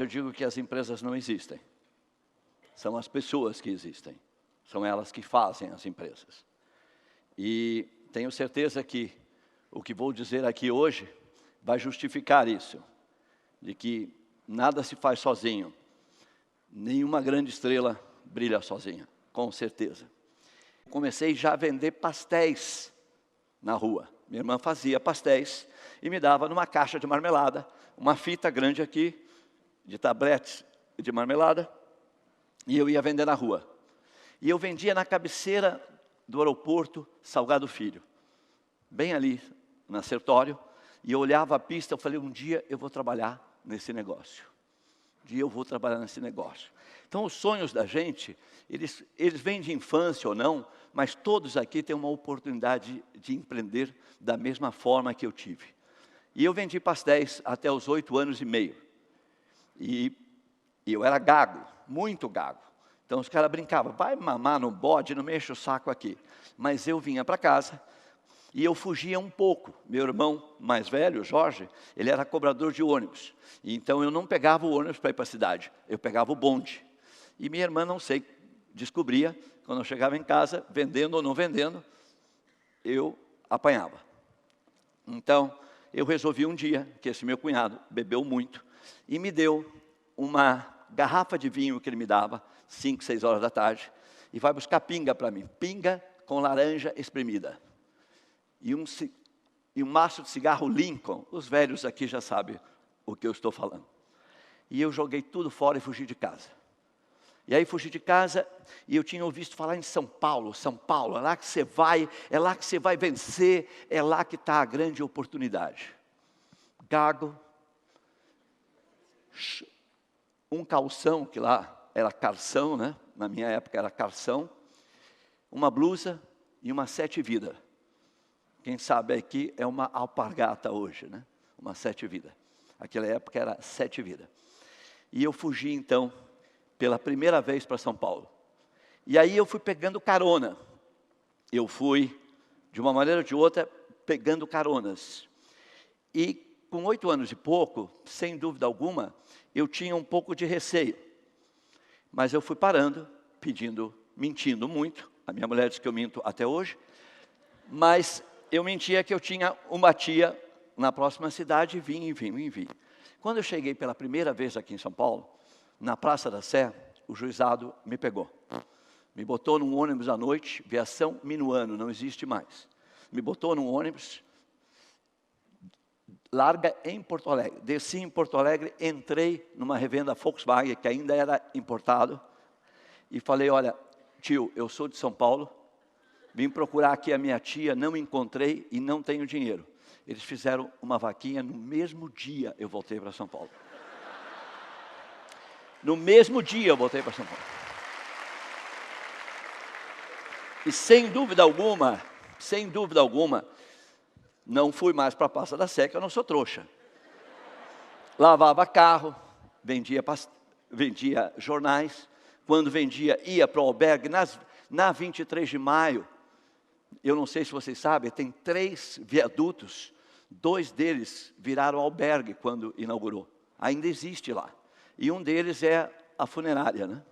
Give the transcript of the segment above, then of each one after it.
Eu digo que as empresas não existem. São as pessoas que existem. São elas que fazem as empresas. E tenho certeza que o que vou dizer aqui hoje vai justificar isso. De que nada se faz sozinho. Nenhuma grande estrela brilha sozinha, com certeza. Comecei já a vender pastéis na rua. Minha irmã fazia pastéis e me dava numa caixa de marmelada, uma fita grande aqui, de tabletes de marmelada, e eu ia vender na rua. E eu vendia na cabeceira do aeroporto Salgado Filho, bem ali, na Sertório, e eu olhava a pista, eu falei, um dia eu vou trabalhar nesse negócio. Um dia eu vou trabalhar nesse negócio. Então, os sonhos da gente, eles vêm de infância ou não, mas todos aqui têm uma oportunidade de empreender da mesma forma que eu tive. E eu vendi pastéis até os 8 anos e meio. E eu era gago, muito gago. Então os caras brincavam, vai mamar no bode, não me enche o saco aqui. Mas eu vinha para casa e eu fugia um pouco. Meu irmão mais velho, Jorge, ele era cobrador de ônibus. E então eu não pegava o ônibus para ir para a cidade, eu pegava o bonde. E minha irmã, não sei, descobria, quando eu chegava em casa, vendendo ou não vendendo, eu apanhava. Então, eu resolvi um dia, que esse meu cunhado bebeu muito, e me deu uma garrafa de vinho que ele me dava, 5, 6 horas da tarde, e vai buscar pinga para mim, pinga com laranja espremida. E um maço de cigarro Lincoln, os velhos aqui já sabem o que eu estou falando. E eu joguei tudo fora e fugi de casa. E aí fugi de casa e eu tinha ouvido falar em São Paulo, é lá que você vai, é lá que você vai vencer, é lá que está a grande oportunidade. Gago, um calção, que lá era calção, né? Na minha época era calção, uma blusa e uma 7 vida. Quem sabe aqui é uma alpargata hoje, né? Uma 7 vida. Naquela época era 7 vida. E eu fugi então, pela primeira vez para São Paulo. E aí eu fui pegando carona. Eu fui, de uma maneira ou de outra, pegando caronas. E com 8 anos e pouco, sem dúvida alguma, eu tinha um pouco de receio. Mas eu fui parando, mentindo muito. A minha mulher diz que eu minto até hoje. Mas eu mentia que eu tinha uma tia na próxima cidade e vim. Quando eu cheguei pela primeira vez aqui em São Paulo, na Praça da Sé, o juizado me pegou. Me botou num ônibus à noite, viação Minuano, não existe mais. Me botou num ônibus, larga em Porto Alegre. Desci em Porto Alegre, entrei numa revenda Volkswagen, que ainda era importado, e falei, olha, tio, eu sou de São Paulo, vim procurar aqui a minha tia, não encontrei e não tenho dinheiro. Eles fizeram uma vaquinha, no mesmo dia eu voltei para São Paulo. No mesmo dia eu voltei para São Paulo. E sem dúvida alguma, não fui mais para a Praça da Sé, que eu não sou trouxa. Lavava carro, vendia jornais. Quando vendia, ia para o albergue. Na 23 de maio, eu não sei se vocês sabem, tem 3 viadutos. 2 deles viraram albergue quando inaugurou. Ainda existe lá. E um deles é a funerária, né?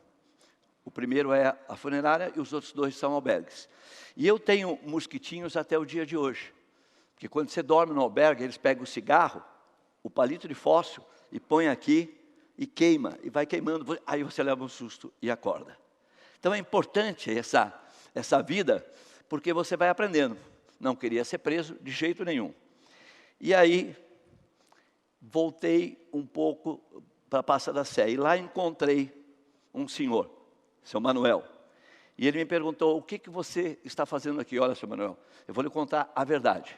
O primeiro é a funerária e os outros 2 são albergues. E eu tenho mosquitinhos até o dia de hoje. Porque quando você dorme no albergue, eles pegam o cigarro, o palito de fósforo, e põem aqui e queima, e vai queimando. Aí você leva um susto e acorda. Então é importante essa vida, porque você vai aprendendo. Não queria ser preso de jeito nenhum. E aí, voltei um pouco para a Praça da Sé. E lá encontrei um senhor, seu Manuel. E ele me perguntou, o que você está fazendo aqui? Olha, seu Manuel, eu vou lhe contar a verdade.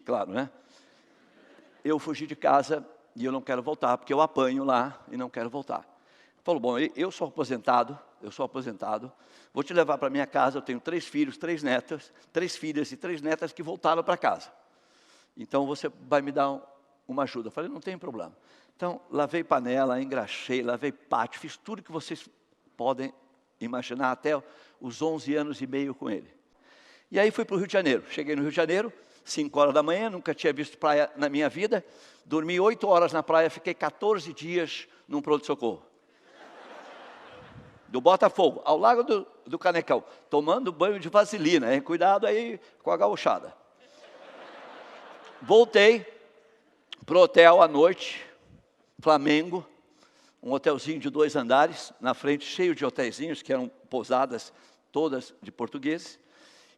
Claro, né? Eu fugi de casa e eu não quero voltar, porque eu apanho lá e não quero voltar. Ele falou, bom, eu sou aposentado, vou te levar para minha casa, eu tenho 3 filhos, 3 netas, 3 filhas e 3 netas que voltaram para casa. Então você vai me dar uma ajuda. Eu falei, não tem problema. Então, lavei panela, engraxei, lavei pátio, fiz tudo que vocês podem imaginar, até os 11 anos e meio com ele. E aí fui para o Rio de Janeiro. Cheguei no Rio de Janeiro, 5 horas da manhã, nunca tinha visto praia na minha vida. Dormi 8 horas na praia, fiquei 14 dias num pronto-socorro. Do Botafogo, ao Lago do Canecão, tomando banho de vaselina, hein? Cuidado aí com a gauchada. Voltei para o hotel à noite, Flamengo, um hotelzinho de 2 andares, na frente cheio de hotelzinhos, que eram pousadas todas de portugueses.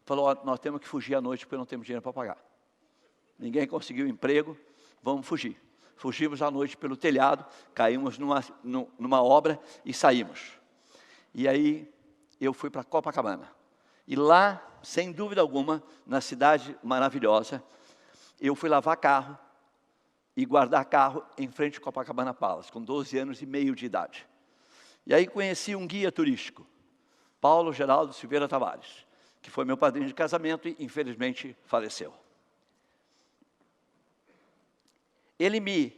Falou, ó, nós temos que fugir à noite porque não temos dinheiro para pagar. Ninguém conseguiu emprego, vamos fugir. Fugimos à noite pelo telhado, caímos numa obra e saímos. E aí eu fui para Copacabana. E lá, sem dúvida alguma, na cidade maravilhosa, eu fui lavar carro e guardar carro em frente ao Copacabana Palace, com 12 anos e meio de idade. E aí conheci um guia turístico, Paulo Geraldo Silveira Tavares, que foi meu padrinho de casamento e infelizmente faleceu. Ele me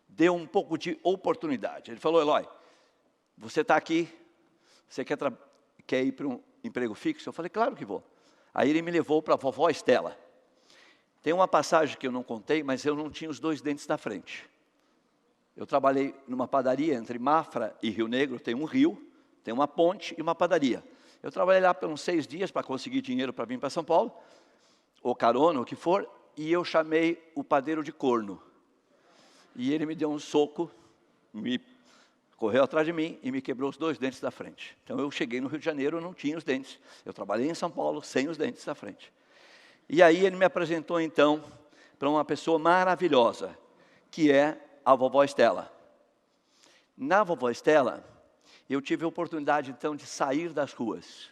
deu um pouco de oportunidade. Ele falou, Eloy, você está aqui, você quer ir para um emprego fixo? Eu falei, claro que vou. Aí ele me levou para a vovó Estela. Tem uma passagem que eu não contei, mas eu não tinha os 2 dentes da frente. Eu trabalhei numa padaria entre Mafra e Rio Negro, tem um rio, tem uma ponte e uma padaria. Eu trabalhei lá por uns 6 dias para conseguir dinheiro para vir para São Paulo, ou carona, o que for, e eu chamei o padeiro de corno. E ele me deu um soco, correu atrás de mim e me quebrou os 2 dentes da frente. Então eu cheguei no Rio de Janeiro, eu não tinha os dentes. Eu trabalhei em São Paulo sem os dentes da frente. E aí ele me apresentou então para uma pessoa maravilhosa, que é a vovó Estela. Na vovó Estela, eu tive a oportunidade então de sair das ruas.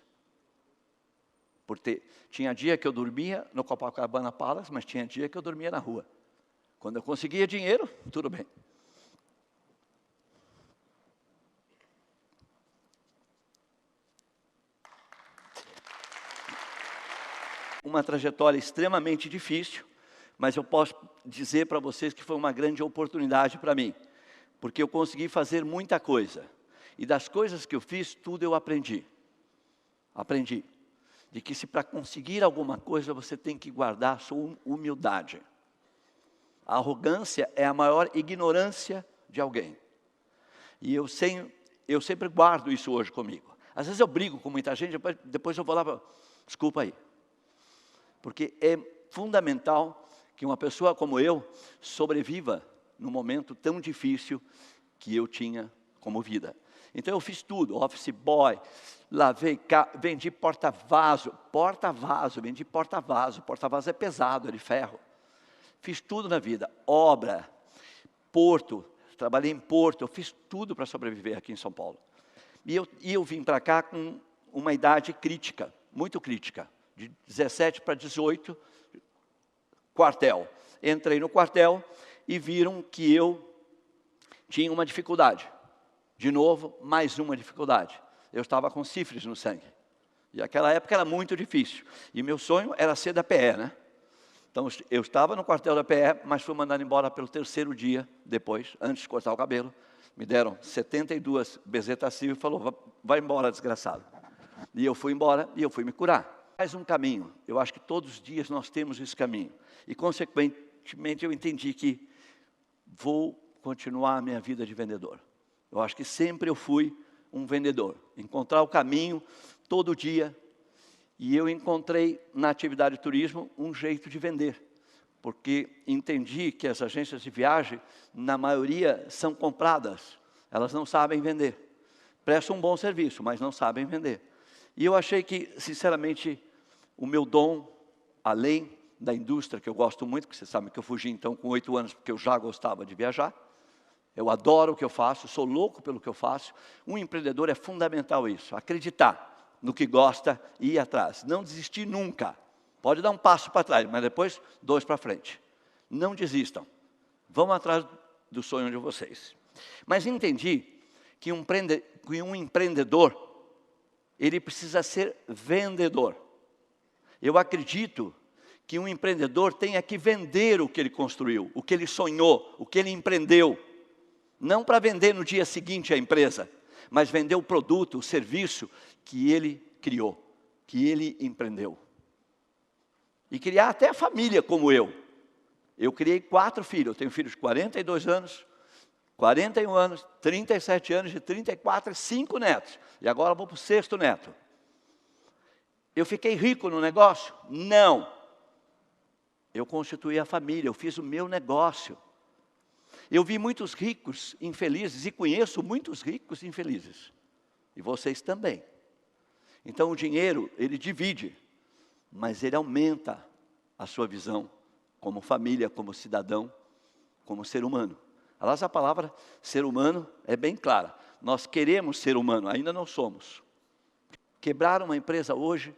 Porque tinha dia que eu dormia no Copacabana Palace, mas tinha dia que eu dormia na rua. Quando eu conseguia dinheiro, tudo bem. Uma trajetória extremamente difícil, mas eu posso dizer para vocês que foi uma grande oportunidade para mim, porque eu consegui fazer muita coisa. E das coisas que eu fiz, tudo eu aprendi. Aprendi de que se para conseguir alguma coisa, você tem que guardar a sua humildade. A arrogância é a maior ignorância de alguém. E eu sempre guardo isso hoje comigo. Às vezes eu brigo com muita gente, depois eu vou lá e falo, desculpa aí. Porque é fundamental que uma pessoa como eu sobreviva num momento tão difícil que eu tinha como vida. Então eu fiz tudo, office boy, lavei carro, vendi porta-vaso, vendi porta-vaso é pesado, é de ferro. Fiz tudo na vida, obra, porto, trabalhei em porto, eu fiz tudo para sobreviver aqui em São Paulo. E eu vim para cá com uma idade crítica, muito crítica, de 17 para 18, quartel. Entrei no quartel e viram que eu tinha uma dificuldade. De novo, mais uma dificuldade. Eu estava com sífilis no sangue. E aquela época era muito difícil. E meu sonho era ser da PE, né? Então, eu estava no quartel da PE, mas fui mandado embora pelo 3º dia, depois, antes de cortar o cabelo. Me deram 72 bezetacil e falou, vai embora, desgraçado. E eu fui embora e eu fui me curar. Mais um caminho. Eu acho que todos os dias nós temos esse caminho. E, consequentemente, eu entendi que vou continuar a minha vida de vendedor. Eu acho que sempre eu fui um vendedor. Encontrar o caminho todo dia. E eu encontrei na atividade de turismo um jeito de vender. Porque entendi que as agências de viagem, na maioria, são compradas. Elas não sabem vender. Prestam um bom serviço, mas não sabem vender. E eu achei que, sinceramente, o meu dom, além da indústria, que eu gosto muito, que você sabe que eu fugi então com 8 anos, porque eu já gostava de viajar. Eu adoro o que eu faço, sou louco pelo que eu faço. Um empreendedor é fundamental isso, acreditar no que gosta e ir atrás. Não desistir nunca. Pode dar um passo para trás, mas depois 2 para frente. Não desistam. Vão atrás do sonho de vocês. Mas entendi que um empreendedor, ele precisa ser vendedor. Eu acredito que um empreendedor tenha que vender o que ele construiu, o que ele sonhou, o que ele empreendeu. Não para vender no dia seguinte a empresa, mas vender o produto, o serviço que ele criou, que ele empreendeu. e criar até a família como eu. Eu criei 4 filhos, eu tenho filhos de 42 anos, 41 anos, 37 anos, de 34 e 5 netos. E agora vou para o 6º neto. Eu fiquei rico no negócio? Não. Eu constituí a família, eu fiz o meu negócio. Eu vi muitos ricos infelizes e conheço muitos ricos infelizes. E vocês também. Então o dinheiro, ele divide, mas ele aumenta a sua visão como família, como cidadão, como ser humano. Aliás, a palavra ser humano é bem clara. Nós queremos ser humano, ainda não somos. Quebrar uma empresa hoje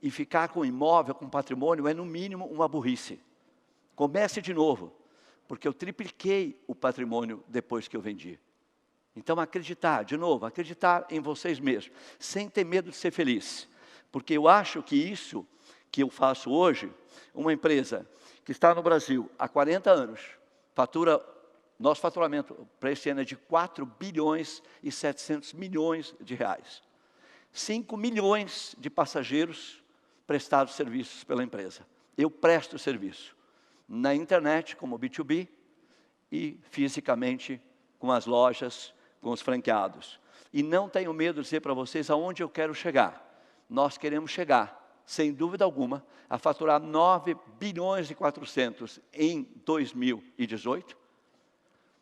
e ficar com imóvel, com patrimônio, é no mínimo uma burrice. Comece de novo, porque eu tripliquei o patrimônio depois que eu vendi. Então acreditar, de novo, acreditar em vocês mesmos, sem ter medo de ser feliz. Porque eu acho que isso que eu faço hoje, uma empresa que está no Brasil há 40 anos, nosso faturamento para esse ano é de 4 bilhões e 700 milhões de reais. 5 milhões de passageiros prestados serviços pela empresa. Eu presto serviço na internet como B2B e fisicamente com as lojas, com os franqueados. E não tenho medo de dizer para vocês aonde eu quero chegar. Nós queremos chegar, sem dúvida alguma, a faturar 9 bilhões e 400 em 2018,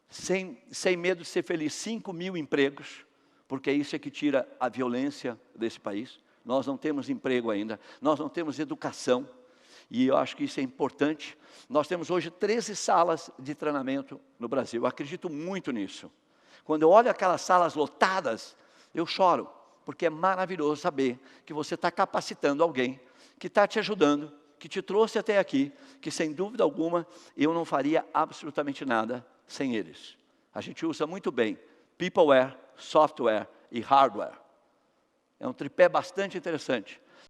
sem medo de ser feliz, 5 mil empregos, porque isso é que tira a violência desse país. Nós não temos emprego ainda, nós não temos educação, e eu acho que isso é importante. Nós temos hoje 13 salas de treinamento no Brasil, eu acredito muito nisso. Quando eu olho aquelas salas lotadas, eu choro, porque é maravilhoso saber que você está capacitando alguém, que está te ajudando, que te trouxe até aqui, que sem dúvida alguma, eu não faria absolutamente nada sem eles. A gente usa muito bem peopleware, software e hardware. É um tripé bastante interessante.